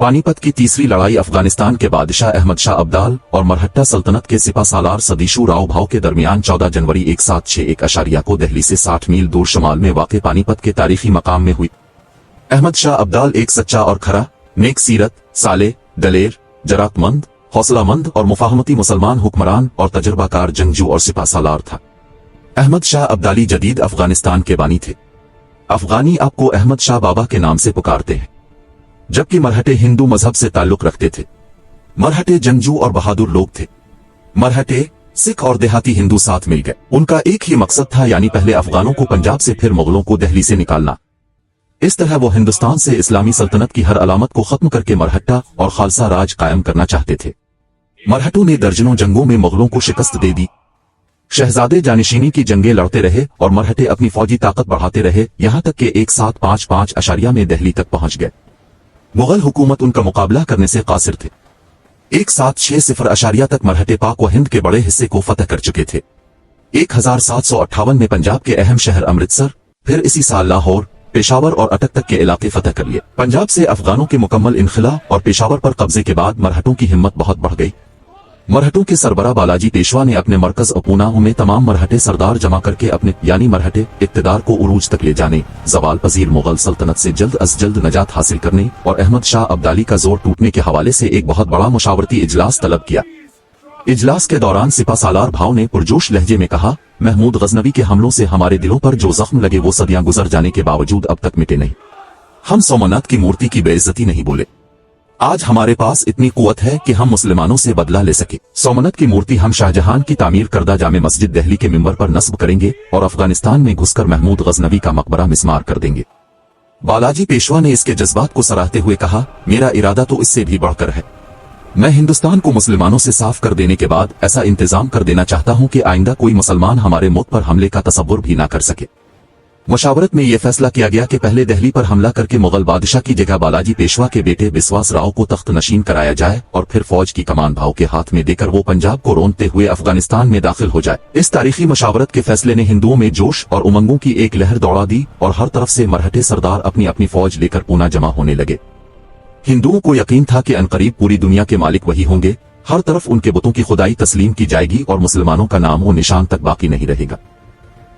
पानीपत की तीसरी लड़ाई अफगानिस्तान के बादशाह अहमद शाह अब्दाल और मरहट्टा सल्तनत के सिपा सालार सदीशू राव भाव के दरमियान 14 जनवरी 1761 अशारिया को दिल्ली से 60 मील दूर शमाल में वाक़ पानीपत के तारीखी मकाम में हुई। अहमद शाह अब्दाल एक सच्चा और खरा, नेक सीरत, साले, दलेर, जरातमंद, हौसलामंद और मुफाहमती मुसलमान हुक्मरान और तजर्बाकार जंगजू और सिपा सालार था। अहमद शाह अब्दाली जदीद अफगानिस्तान के बानी थे। अफगानी आपको अहमद शाह बाबा के नाम से पुकारते हैं, जबकि मरहटे हिंदू मजहब से ताल्लुक रखते थे। मरहटे जंगजू और बहादुर लोग थे। मरहटे, सिख और देहाती हिंदू साथ मिल गए। उनका एक ही मकसद था, यानी पहले अफगानों को पंजाब से फिर मुगलों को दिल्ली से निकालना। इस तरह वो हिंदुस्तान से इस्लामी सल्तनत की हर अलामत को खत्म करके मरहट्टा और खालसा राज कायम करना चाहते थे। मरहटों ने दर्जनों जंगों में मुगलों को शिकस्त दे दी। शहजादे जानिशीनी की जंगें लड़ते रहे और मरहटे अपनी फौजी ताकत बढ़ाते रहे, यहां तक कि 1755 अशारिया में दिल्ली तक पहुंच गए। मुगल हुकूमत उनका मुकाबला करने से कासिर थे। 1760 अशारिया तक मरहटे पाक व हिंद के बड़े हिस्से को फतह कर चुके थे। 1758 में पंजाब के अहम शहर अमृतसर, फिर इसी साल लाहौर, पेशावर और अटक तक के इलाके फतह कर लिए। पंजाब से अफगानों के मुकम्मल इनखिला और पेशावर पर कब्जे के बाद मरहटों की हिम्मत बहुत बढ़ गई। मरहटों के सरबरा बालाजी पेशवा ने अपने मरकज पूना में तमाम मरहटे सरदार जमा करके अपने यानी मरहटे इक़्तिदार को उरूज तक ले जाने, ज़वाल पजीर मुगल सल्तनत से जल्द अज जल्द नजात हासिल करने और अहमद शाह अब्दाली का जोर टूटने के हवाले से एक बहुत बड़ा मुशावरती इजलास तलब किया। इजलास के दौरान सिपा सालार भाव ने पुरजोश लहजे में कहा, महमूद गजनवी के हमलों से हमारे दिलों पर जो जख्म लगे वो सदियां गुजर जाने के बावजूद अब तक मिटे नहीं। हम सोमनाथ की मूर्ति की बेइज्जती नहीं बोले। आज हमारे पास इतनी कुव्वत है कि हम मुसलमानों से बदला ले सके। सोमनाथ की मूर्ति हम शाहजहां की तामीर करदा जामे मस्जिद दिल्ली के मिंबर पर नस्ब करेंगे और अफगानिस्तान में घुसकर महमूद गजनवी का मकबरा मिस्मार कर देंगे। बालाजी पेशवा ने इसके जज्बात को सराहते हुए कहा, मेरा इरादा तो इससे भी बढ़कर है। मैं हिंदुस्तान को मुसलमानों से साफ कर देने के बाद ऐसा इंतजाम कर देना चाहता हूं कि आइंदा कोई मुसलमान हमारे मुल्क पर हमले का तसव्वुर भी ना कर सके। मशावरत में यह फैसला किया गया कि पहले दिल्ली पर हमला करके मुगल बादशाह की जगह बालाजी पेशवा के बेटे बिस्वास राव को तख्त नशीन कराया जाए और फिर फौज की कमान भाव के हाथ में देकर वो पंजाब को रोंदते हुए अफगानिस्तान में दाखिल हो जाए। इस तारीखी मशावरत के फैसले ने हिंदुओं में जोश और उमंगों की एक लहर दौड़ा दी और हर तरफ से मरहटे सरदार अपनी अपनी फौज लेकर पूना जमा होने लगे। हिंदुओं को यकीन था कि अनकरीब पूरी दुनिया के मालिक वही होंगे, हर तरफ उनके बुतों की खुदाई तस्लीम की जाएगी और मुसलमानों का नाम व निशान तक बाकी नहीं रहेगा।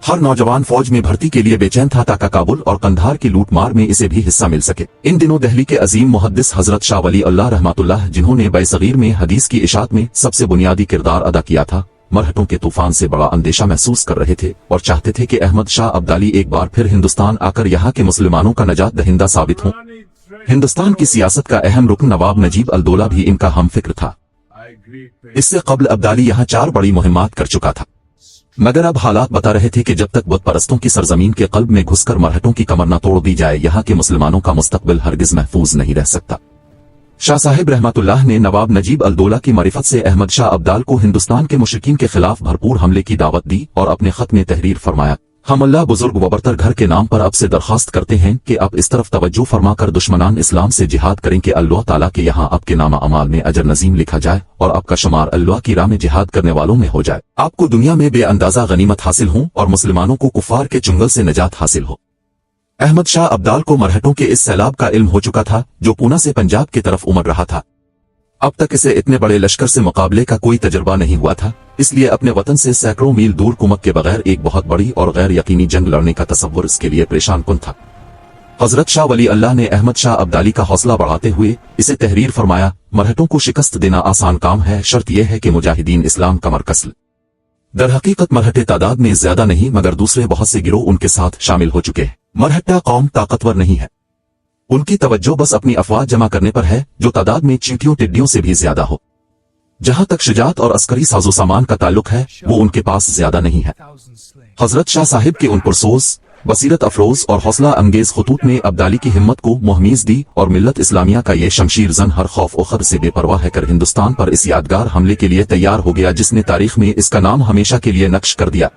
हर नौजवान फौज में भर्ती के लिए बेचैन था ताकि काबुल और कंधार की लूटमार में इसे भी हिस्सा मिल सके। इन दिनों दिल्ली के अजीम मुहद्दिस हजरत शाह वली अल्लाह रहमतुल्लाह, जिन्होंने बैसगीर में हदीस की इशात में सबसे बुनियादी किरदार अदा किया था, मरहटों के तूफान से बड़ा अंदेशा महसूस कर रहे थे और चाहते थे कि अहमद शाह अब्दाली एक बार फिर हिंदुस्तान आकर यहाँ के मुसलमानों का नजात दहिंदा साबित हों। हिंदुस्तान की सियासत का अहम रुकन नवाब नजीब अल-दौला भी इनका हमफिक्र था। इससे कबल अब्दाली यहाँ 4 बड़ी मुहिम्मात कर चुका था, मगर अब हालात बता रहे थे कि जब तक बुत परस्तों की सरजमीन के कल्ब में घुसकर मरहटों की कमर न तोड़ दी जाए, यहाँ के मुसलमानों का मुस्तकबिल हरगिज महफूज नहीं रह सकता। शाह साहिब रहमतुल्लाह ने नवाब नजीब अल-दौला की मारिफत से अहमद शाह अब्दाल को हिंदुस्तान के मुशरिकीन के खिलाफ भरपूर हमले की दावत दी और अपने खत में तहरीर फरमाया, हम अल्लाह बुजुर्ग वबरतर घर के नाम पर अब से दरखास्त करते हैं कि अब इस तरफ तवज्जो फरमाकर दुश्मनान इस्लाम से जिहाद करें कि अल्लाह ताला के यहाँ आपके नामा अमाल में अजर नजीम लिखा जाए और आपका शुमार अल्लाह की राह में जिहाद करने वालों में हो जाए। आपको दुनिया में बेअंदाजा गनीमत हासिल हो और मुसलमानों को कुफार के चुंगल से निजात हासिल हो। अहमद शाह अब्दाल को मरहटों के इस सैलाब का इल्म हो चुका था जो पूना से पंजाब की तरफ उमड़ रहा था। अब तक इसे इतने बड़े लश्कर से मुकाबले का कोई तजर्बा नहीं हुआ था, इसलिए अपने वतन से सैकड़ों मील दूर कुमक के बगैर एक बहुत बड़ी और गैर यकीनी जंग लड़ने का तसव्वुर इसके लिए परेशान कुन था। हजरत शाह वली अल्लाह ने अहमद शाह अब्दाली का हौसला बढ़ाते हुए इसे तहरीर फरमाया, मरहटों को शिकस्त देना आसान काम है, शर्त यह है कि मुजाहिदीन इस्लाम कमर कस लें। दरहकीकत मरहटे तादाद में ज्यादा नहीं मगर दूसरे बहुत से गिरोह उनके साथ शामिल हो चुके हैं। मरहट्टा कौम ताकतवर नहीं है, उनकी तवज्जो बस अपनी अफवाज जमा करने पर है जो तादाद में चींटियों टिड्डियों से भी ज्यादा हो। जहां तक शुजात और अस्करी साजो सामान का ताल्लुक है वो उनके पास ज्यादा नहीं है। हजरत शाह साहिब के उन पुरसोज, बसीरत अफरोज और हौसला अंगेज खतूत ने अब्दाली की हिम्मत को मुहमीज दी और मिल्लत इस्लामिया का ये शमशीर जन हर खौफ और खतर से बेपरवाह कर हिंदुस्तान पर इस यादगार हमले के लिए तैयार हो गया जिसने तारीख में इसका नाम हमेशा के लिए नक्श कर दिया।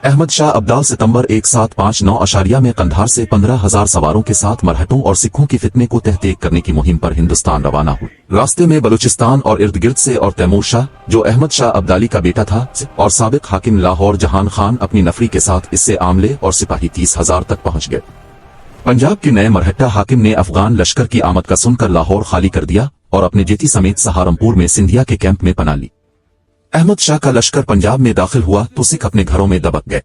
अहमद शाह अब्दाल सितंबर 1759 अशारिया में कंधार से 15,000 सवारों के साथ मरहटों और सिखों की फितने को तहतेक करने की मुहिम पर हिंदुस्तान रवाना हुए। रास्ते में बलूचिस्तान और इर्द गिर्द से और तैमूर शाह जो अहमद शाह अब्दाली का बेटा था और साबिक हाकिम लाहौर जहान खान अपनी नफरी के साथ इससे आमले और सिपाही 30,000 तक पहुंच गए। पंजाब के नए मरहट्टा हाकिम ने अफगान लश्कर की आमद का सुनकर लाहौर खाली कर दिया और अपने जेती समेत सहारनपुर में सिंधिया के कैंप में पनाह ली। अहमद शाह का लश्कर पंजाब में दाखिल हुआ तो सिख अपने घरों में दबक गए।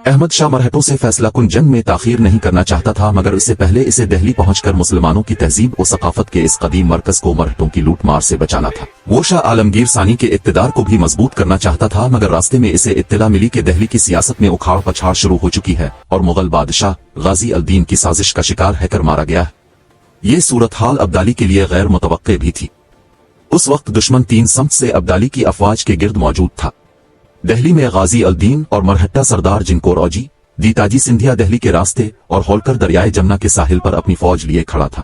अहमद शाह मरहटों से फैसला कुन जंग में ताखीर नहीं करना चाहता था, मगर इससे पहले इसे दिल्ली पहुंचकर मुसलमानों की तहजीब और सकाफत के इस कदीम मरकज को मरहटों की लूट मार से बचाना था। वो शाह आलमगीर सानी के इक्तदार को भी मजबूत करना चाहता था, मगर रास्ते में इसे इत्तला मिली कि दिल्ली की सियासत में उखाड़ पछाड़ शुरू हो चुकी है और मुगल बादशाह गाजी अल दीन की साजिश का शिकार हैकर मारा गया है। ये सूरत हाल अब्दाली के लिए गैर मुतवक्के भी थी। उस वक्त दुश्मन तीन समत से अब्दाली की अफवाज के गिर्द मौजूद था। दिल्ली में गाजी अल दीन और मरहट्टा सरदार जिनको औजी दीताजी सिंधिया दिल्ली के रास्ते और होलकर दरियाए जमुना के साहिल पर अपनी फौज लिए खड़ा था।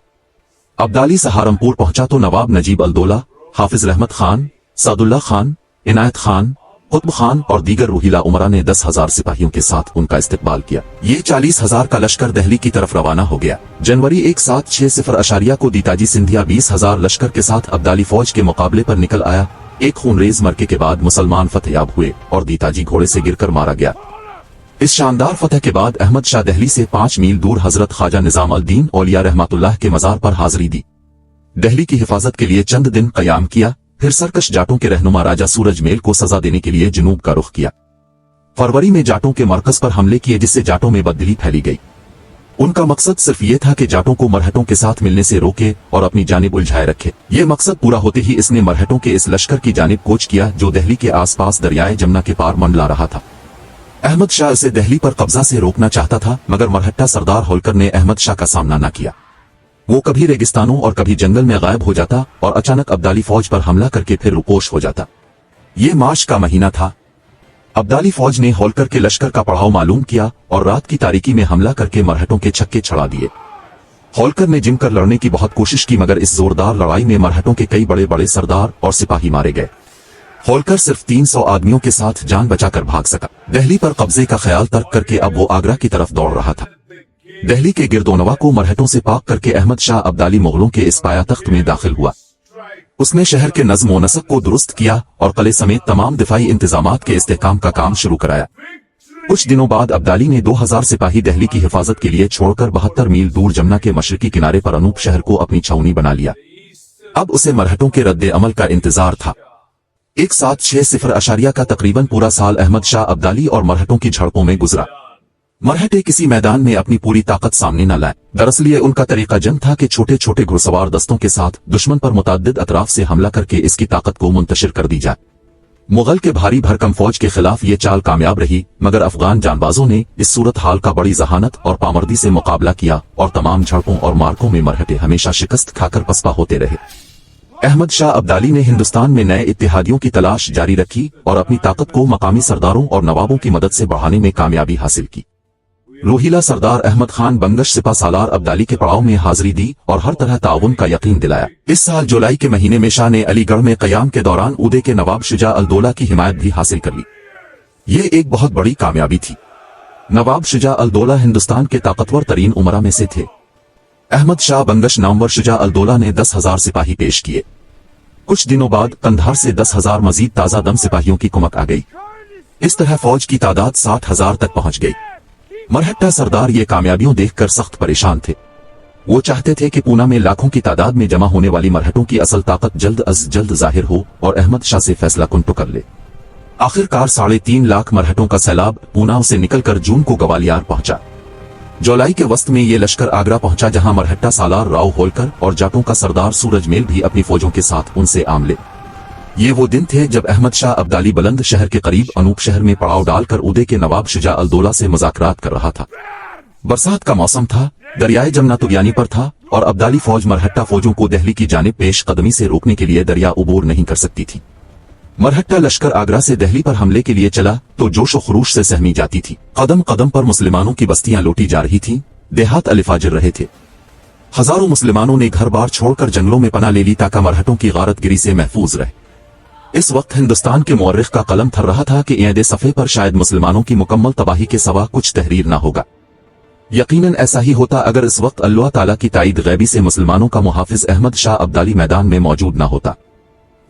अब्दाली सहारनपुर पहुंचा तो नवाब नजीब अल-दौला, हाफिज रहमत खान, सादुल्ला खान, इनायत खान, कुतुब खान और दीगर रूहिला उमरा ने 10,000 सिपाहियों के साथ उनका इस्तकबाल किया। ये 40,000 का लश्कर दिल्ली की तरफ रवाना हो गया। जनवरी 1760 को दीताजी सिंधिया 20,000 लश्कर के साथ अब्दाली फौज के मुकाबले पर निकल आया। एक खूनरेज मरके के बाद मुसलमान फतेहयाब हुए और दीताजी घोड़े से गिरकर मारा गया। इस शानदार फतह के बाद अहमद शाह दिल्ली से 5 मील दूर हजरत ख्वाजा निजाम अल दीन औलिया रहमतुल्लाह के मजार पर हाजिरी दी। दिल्ली की हिफाजत के लिए चंद दिन कयाम किया, फिर सरकश जाटों के रहनुमा राजा सूरजमेल को सजा देने के लिए जुनूब का रुख किया। फरवरी में जाटों के मरकज पर हमले किए, जिससे जाटों में बददिली फैली गई। उनका मकसद सिर्फ ये था कि जाटों को मरहटों के साथ मिलने से रोके और अपनी जानिब उलझाए रखे। ये मकसद पूरा होते ही इसने मरहटों के इस लश्कर की जानिब कूच किया जो दिल्ली के आसपास दरियाए जमुना के पार मंडला रहा था। अहमद शाह इसे दिल्ली पर कब्जा से रोकना चाहता था, मगर मरहट्टा सरदार होलकर ने अहमद शाह का सामना न किया। वो कभी रेगिस्तानों और कभी जंगल में गायब हो जाता और अचानक अब्दाली फौज पर हमला करके फिर रुपोश हो जाता। ये मार्च का महीना था। अब्दाली फौज ने होलकर के लश्कर का पड़ाव मालूम किया और रात की तारीकी में हमला करके मरहटों के छक्के छड़ा दिए। होलकर ने जिमकर लड़ने की बहुत कोशिश की, मगर इस जोरदार लड़ाई में मरहटों के कई बड़े बड़े सरदार और सिपाही मारे गए। होलकर सिर्फ 300 आदमियों के साथ जान बचाकर भाग सका। दिल्ली पर कब्जे का ख्याल तर्क करके अब वो आगरा की तरफ दौड़ रहा था। दिल्ली के गिरदोनवा को मरहटों से पाक करके अहमद शाह अब्दाली मुगलों के इस पाया तख्त में दाखिल हुआ। उसने शहर के नज्म व नसक को दुरुस्त किया और किले समेत तमाम दिफाई इंतजामात के इस्तेहकाम का काम शुरू कराया। कुछ दिनों बाद अब्दाली ने 2000 सिपाही दिल्ली की हिफाजत के लिए छोड़कर 72 मील दूर जमुना के मशरकी किनारे पर अनूप शहर को अपनी छावनी बना लिया। अब उसे मरहटों के रद्द अमल का इंतजार था। 1760 का तकरीबन पूरा साल अहमद शाह अब्दाली और मरहटों की झड़पों में गुजरा। मरहटे किसी मैदान में अपनी पूरी ताकत सामने न लाए। दरअसल ये उनका तरीका जंग था कि छोटे छोटे घुड़सवार दस्तों के साथ दुश्मन पर मुतअद्दिद अतराफ से हमला करके इसकी ताकत को मुंतशिर कर दी जाए। मुगल के भारी भरकम फौज के खिलाफ ये चाल कामयाब रही, मगर अफगान जानबाजों ने इस सूरत हाल का बड़ी जहानत और पामर्दी से मुकाबला किया और तमाम झड़पों और मार्कों में मरहटे हमेशा शिकस्त खाकर पसपा होते रहे। अहमद शाह अब्दाली ने हिंदुस्तान में नए इत्तेहादियों की तलाश जारी रखी और अपनी ताकत को मकामी सरदारों और नवाबों की मदद से बढ़ाने में कामयाबी हासिल की। रोहिला सरदार अहमद खान बंगश सिपा सालार अब्दाली के पड़ाव में हाजिरी दी और हर तरह ताउन का यकीन दिलाया। इस साल जुलाई के महीने में शाह ने अलीगढ़ में कयाम के दौरान उदे के नवाब शुजा अल-दौला की हिमायत भी हासिल कर ली। ये एक बहुत बड़ी कामयाबी थी। नवाब शुजा अल-दौला हिंदुस्तान के ताकतवर तरीन उमरा में से थे। अहमद शाह बंगश नामवर शुजा अल-दौला ने 10,000 सिपाही पेश किए। कुछ दिनों बाद कंधार से 10,000 मजीद ताजा दम सिपाहियों की कुमक आ गई। इस तरह फौज की तादाद 60,000 तक पहुंच गई। मरहट्टा सरदार ये कामयाबियों देखकर सख्त परेशान थे। वो चाहते थे कि पूना में लाखों की तादाद में जमा होने वाली मरहटों की असल ताकत जल्द अज जल्द जाहिर हो और अहमद शाह से फैसला कुन कर ले। आखिरकार 3.5 लाख मरहटों का सैलाब पूना से निकलकर जून को ग्वालियर पहुंचा। जुलाई के वस्त में ये लश्कर आगरा पहुंचा, जहां मरहट्टा सालार राव होलकर और जाटों का सरदार सूरजमेल भी अपनी फौजों के साथ उनसे आमले। ये वो दिन थे जब अहमद शाह अब्दाली बुलंद शहर के करीब अनूप शहर में पड़ाव डालकर उदे के नवाब शुजा अल-दौला से मुज़ाकरात कर रहा था। बरसात का मौसम था, दरियाए जमुना तुगयानी पर था और अब्दाली फौज मरहट्टा फौजों को दिल्ली की जानिब पेश कदमी से रोकने के लिए दरिया उबूर नहीं कर सकती थी। मरहट्टा लश्कर आगरा से दिल्ली पर हमले के लिए चला तो जोश व खरूश से सहमी जाती थी। कदम कदम पर मुसलमानों की बस्तियां लूटी जा रही थीं, देहात अलिफाजिर रहे थे। हजारों मुसलमानों ने घर बार छोड़कर जंगलों में पनाह ले ली ताकि मरहटों की गारतगिरी से महफूज रहे। इस वक्त हिंदुस्तान के मुअर्रिख का कलम थर रहा था कि ईद सफ़े पर शायद मुसलमानों की मुकम्मल तबाही के सिवा कुछ तहरीर न होगा। यकीनन ऐसा ही होता अगर इस वक्त अल्लाह ताला की ताईद गैबी से मुसलमानों का मुहाफिज अहमद शाह अब्दाली मैदान में मौजूद न होता।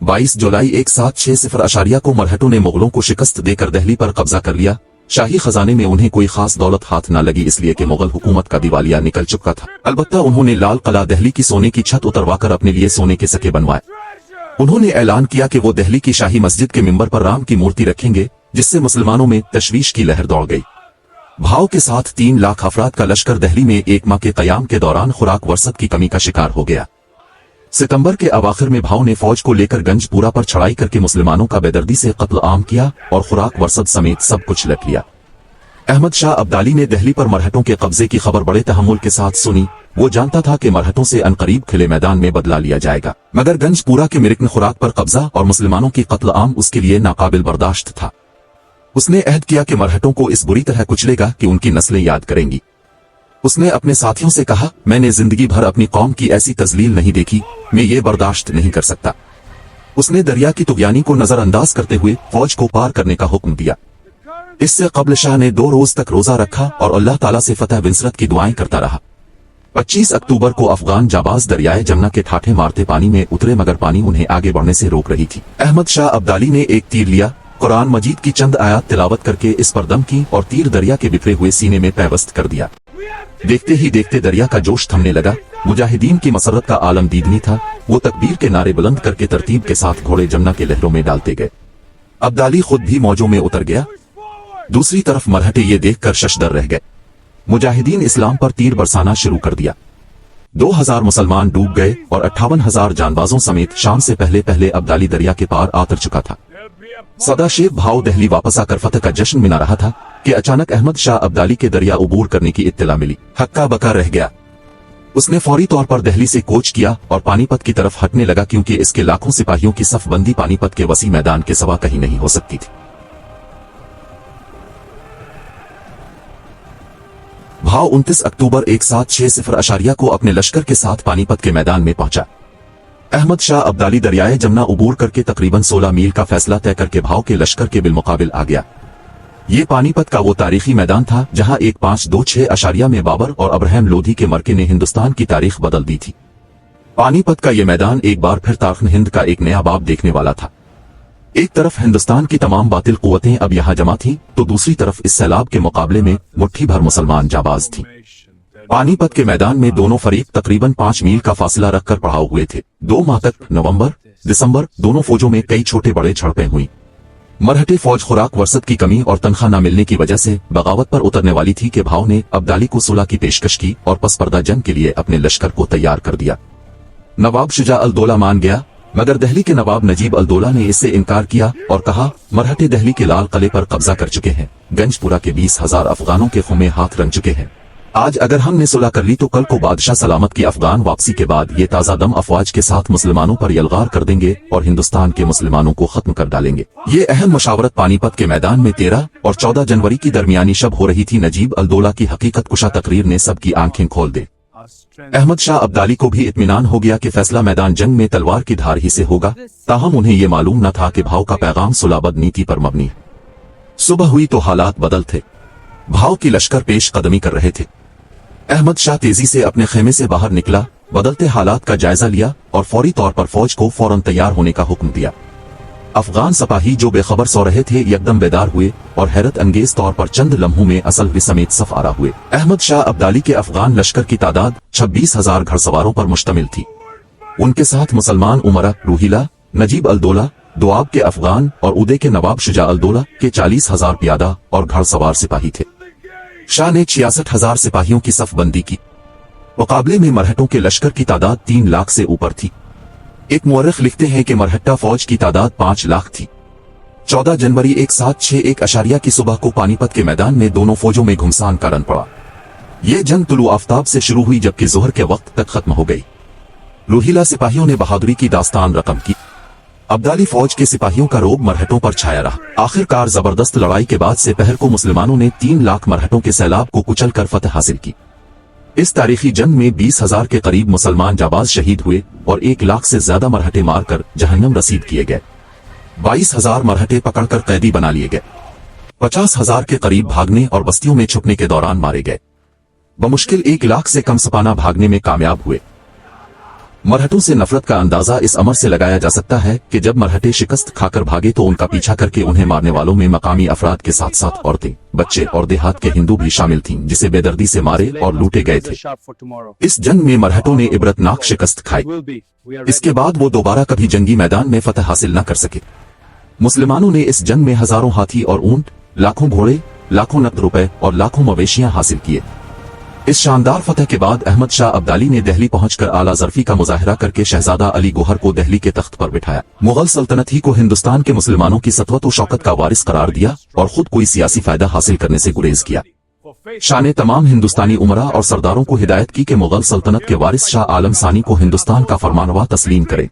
22 जुलाई 1760 को मरहटों ने मुगलों को शिकस्त देकर दिल्ली पर कब्जा कर लिया शाही खजाने में उन्हें कोई खास दौलत हाथ न लगी, इसलिए कि मुगल हुकूमत का दिवालिया निकल चुका था। अलबत्ता उन्होंने लाल किला दिल्ली की सोने की छत उतरवाकर अपने लिए सोने के सके बनवाए। उन्होंने ऐलान किया कि वो दिल्ली की शाही मस्जिद के मिंबर पर राम की मूर्ति रखेंगे, जिससे मुसलमानों में तशवीश की लहर दौड़ गई। भाव के साथ 3 लाख अफराद का लश्कर दिल्ली में एक माह के कयाम के दौरान खुराक वरसत की कमी का शिकार हो गया। सितंबर के अवाखिर में भाव ने फौज को लेकर गंजपुरा पर चढ़ाई करके मुसलमानों का बेदर्दी से कत्ल आम किया और खुराक वरसत समेत सब कुछ लूट लिया। अहमद शाह अब्दाली ने दिल्ली पर मरहटों के कब्जे की खबर बड़े तहम्मुल के साथ सुनी। वो जानता था कि मरहटों से अनकरीब खुले मैदान में बदला लिया जाएगा, मगर गंजपुरा के मिरकन खुराक पर कब्जा और मुसलमानों की कत्ल आम उसके लिए नाकाबिल बर्दाश्त था। उसने अहद किया कि मरहटों को इस बुरी तरह कुचलेगा कि उनकी नस्लें याद करेंगी। उसने अपने साथियों से कहा, मैंने जिंदगी भर अपनी कौम की ऐसी तजलील नहीं देखी, मैं ये बर्दाश्त नहीं कर सकता। उसने दरिया की तुगयानी को नजरअंदाज करते हुए फौज को पार करने का हुक्म दिया। इससे कब्ल शाह ने 2 रोज तक रोजा रखा और अल्लाह ताला से फतह विंसरत की दुआएं करता रहा। 25 अक्टूबर को अफगान जाबाज दरियाए जमुना के ठाठे मारते पानी में उतरे, मगर पानी उन्हें आगे बढ़ने से रोक रही थी। अहमद शाह अब्दाली ने एक तीर लिया, कुरान मजीद की चंद आयात तिलावत करके इस पर दम की और तीर दरिया के बिखरे हुए सीने में पैवस्त कर दिया। देखते ही देखते दरिया का जोश थमने लगा। मुजाहिदीन की मसरत का आलम दीदनी था। वो तकबीर के नारे बुलंद करके तरतीब के साथ घोड़े जमुना के लहरों में डालते गए। अब्दाली खुद भी मौजों में उतर गया। दूसरी तरफ मरहटे ये देखकर शशदर रह गए। मुजाहिदीन इस्लाम पर तीर बरसाना शुरू कर दिया। 2000 मुसलमान डूब गए और 58,000 जानबाजों समेत शाम से पहले पहले अब्दाली दरिया के पार आतर चुका था। सदाशिव भाव दिल्ली वापस आकर फतह का जश्न मना रहा था कि अचानक अहमद शाह अब्दाली के दरिया उबूर करने की इत्तला मिली। हक्का बका रह गया। उसने फौरी तौर पर दिल्ली से कूच किया और पानीपत की तरफ हटने लगा, क्योंकि इसके लाखों सिपाहियों की सफबंदी पानीपत के वसी मैदान के सिवा कहीं नहीं हो सकती थी। भाव 29 अक्टूबर 1760 को अपने लश्कर के साथ पानीपत के मैदान में पहुंचा। अहमद शाह अब्दाली दरियाए जमुना उबूर करके तकरीबन 16 मील का फैसला तय करके भाव के लश्कर के बिलमुकाबिल आ गया। ये पानीपत का वो तारीखी मैदान था जहां 1526 में बाबर और अब्राहम लोधी के मरके ने हिंदुस्तान की तारीख बदल दी थी। पानीपत का ये मैदान एक बार फिर तारीख हिंद का एक नया बाब देखने वाला था। एक तरफ हिंदुस्तान की तमाम बातिल कुव्वतें अब यहाँ जमा थीं, तो दूसरी तरफ इस सैलाब के मुकाबले में मुट्ठी भर मुसलमान जाबाज थीं। पानीपत के मैदान में दोनों फरीक तकरीबन 5 मील का फासला रखकर पड़ाव हुए थे। 2 माह तक नवंबर दिसंबर दोनों फौजों में कई छोटे बड़े झड़पें हुई। मरहटे फौज खुराक वरसत की कमी और तनख्वाह न मिलने की वजह से बगावत पर उतरने वाली थी कि भाव ने अब्दाली को सुलह की पेशकश की और पसपर्दा जंग के लिए अपने लश्कर को तैयार कर दिया। नवाब शुजा अल दौला मान गया, मगर दिल्ली के नवाब नजीब अल दौला ने इससे इनकार किया और कहा, मरहटे दिल्ली के लाल किले पर कब्जा कर चुके हैं। गंजपुरा के 20,000 अफगानों के खुमे हाथ रंग चुके हैं। आज अगर हमने सुलह कर ली तो कल को बादशाह सलामत की अफगान वापसी के बाद ये ताजा दम अफवाज के साथ मुसलमानों पर यलगार कर देंगे और हिंदुस्तान के मुसलमानों को खत्म कर डालेंगे। ये अहम मशावरत पानीपत के मैदान में 13 और 14 जनवरी की दरमियानी शब हो रही थी। नजीब अल दौला की हकीकत कुशा तकरीर ने सबकी आंखें खोल दे। अहमद शाह अब्दाली को भी इत्मीनान हो गया कि फैसला मैदान जंग में तलवार की धार ही से होगा। ताहम उन्हें ये मालूम न था कि भाव का पैगाम सुलहबद नीति पर मबनी है। सुबह हुई तो हालात बदल थे। भाव की लश्कर पेश कदमी कर रहे थे। अहमद शाह तेजी से अपने खेमे से बाहर निकला, बदलते हालात का जायजा लिया और फौरी तौर पर फौज को फौरन तैयार होने का हुक्म दिया। अफगान सिपाही जो बेखबर सो रहे थे यकदम बेदार हुए और हैरत अंगेज तौर पर चंद लम्हों में असलवी समेत सफ आरा हुए। अहमद शाह अब्दाली के अफगान लश्कर की तादाद 26,000 घड़सवारों पर मुश्तमिल थी। उनके साथ मुसलमान उमरा, रूहिला, नजीब अल दौला, दुआब के अफगान और उदय के नवाब शुजा अल दौला के 40,000 प्यादा और घड़सवार सिपाही थे। शाह ने 66,000 सिपाहियों की सफबंदी की। मुकाबले में मरहटों के लश्कर की तादाद 3 लाख से ऊपर थी। एक मुअर्रिख लिखते हैं कि मरहट्टा फौज की तादाद 5 लाख थी। 14 जनवरी 1761 की सुबह को पानीपत के मैदान में दोनों फौजों में घुमसान का रन पड़ा। यह जंग तुलू आफ्ताब से शुरू हुई जबकि जोहर के वक्त तक खत्म हो गई। रूहिला सिपाहियों ने बहादुरी की दास्तान रकम की। अब्दाली फौज के सिपाहियों का रोब मरहटों पर छाया रहा। आखिरकार जबरदस्त लड़ाई के बाद से पहर को मुसलमानों ने 3 लाख मरहटों के सैलाब को कुचल कर फतह हासिल की। इस तारीखी जंग में 20,000 के करीब मुसलमान जाबाज शहीद हुए और 1 लाख से ज्यादा मरहटे मारकर जहन्नम रसीद किए गए। 22,000 मरहटे पकड़कर कैदी बना लिए गए। 50,000 के करीब भागने और बस्तियों में छुपने के दौरान मारे गए। बमुश्किल 1 लाख से कम सपाना भागने में कामयाब हुए। मरहटों से नफरत का अंदाजा इस अमर से लगाया जा सकता है कि जब मरहटे शिकस्त खाकर भागे तो उनका पीछा करके उन्हें मारने वालों में मकामी अफराद के साथ साथ औरतें, बच्चे और देहात के हिंदू भी शामिल थीं, जिसे बेदर्दी से मारे और लूटे गए थे। इस जंग में मरहटों ने इबरतनाक शिकस्त खाई। इसके बाद वो दोबारा कभी जंगी मैदान में फतह हासिल न कर सके। मुसलमानों ने इस जंग में हजारों हाथी और ऊंट, लाखों घोड़े, लाखों नकद रुपए और लाखों मवेशियां हासिल किए। इस शानदार फतह के बाद अहमद शाह अब्दाली ने दिल्ली पहुंचकर आला ज़र्फी का मुजाहरा करके शहजादा अली गोहर को दिल्ली के तख्त पर बिठाया। मुगल सल्तनत ही को हिंदुस्तान के मुसलमानों की सतवत व शौकत का वारिस करार दिया और खुद कोई सियासी फायदा हासिल करने से गुरेज किया। शाह ने तमाम हिंदुस्तानी उमरा और सरदारों को हिदायत की कि मुगल सल्तनत के वारिस शाह आलम सानी को हिंदुस्तान का फरमानवा तस्लीम करे।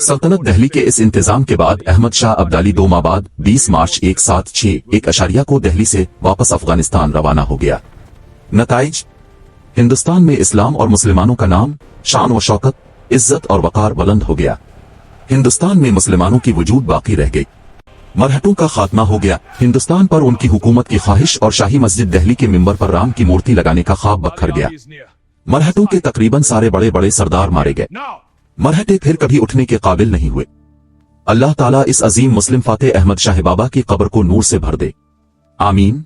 सल्तनत दिल्ली के इस इंतजाम के बाद अहमद शाह अब्दाली 2 माह बाद 20 मार्च 1761 को दिल्ली से वापस अफगानिस्तान रवाना हो गया। नताइज: हिंदुस्तान में इस्लाम और मुसलमानों का नाम, शान व शौकत, इज्जत और वकार बुलंद हो गया। हिंदुस्तान में मुसलमानों की वजूद बाकी रह गई। मरहटों का खात्मा हो गया। हिंदुस्तान पर उनकी हुकूमत की ख्वाहिश और शाही मस्जिद दिल्ली के मिंबर पर राम की मूर्ति लगाने का ख्वाब बखर गया। मरहटों के तकरीबन सारे बड़े बड़े सरदार मारे गए। मरहटे फिर कभी उठने के काबिल नहीं हुए। अल्लाह ताला इस अजीम मुस्लिम फातेह अहमद शाह बाबा की कब्र को नूर से भर दे। आमीन।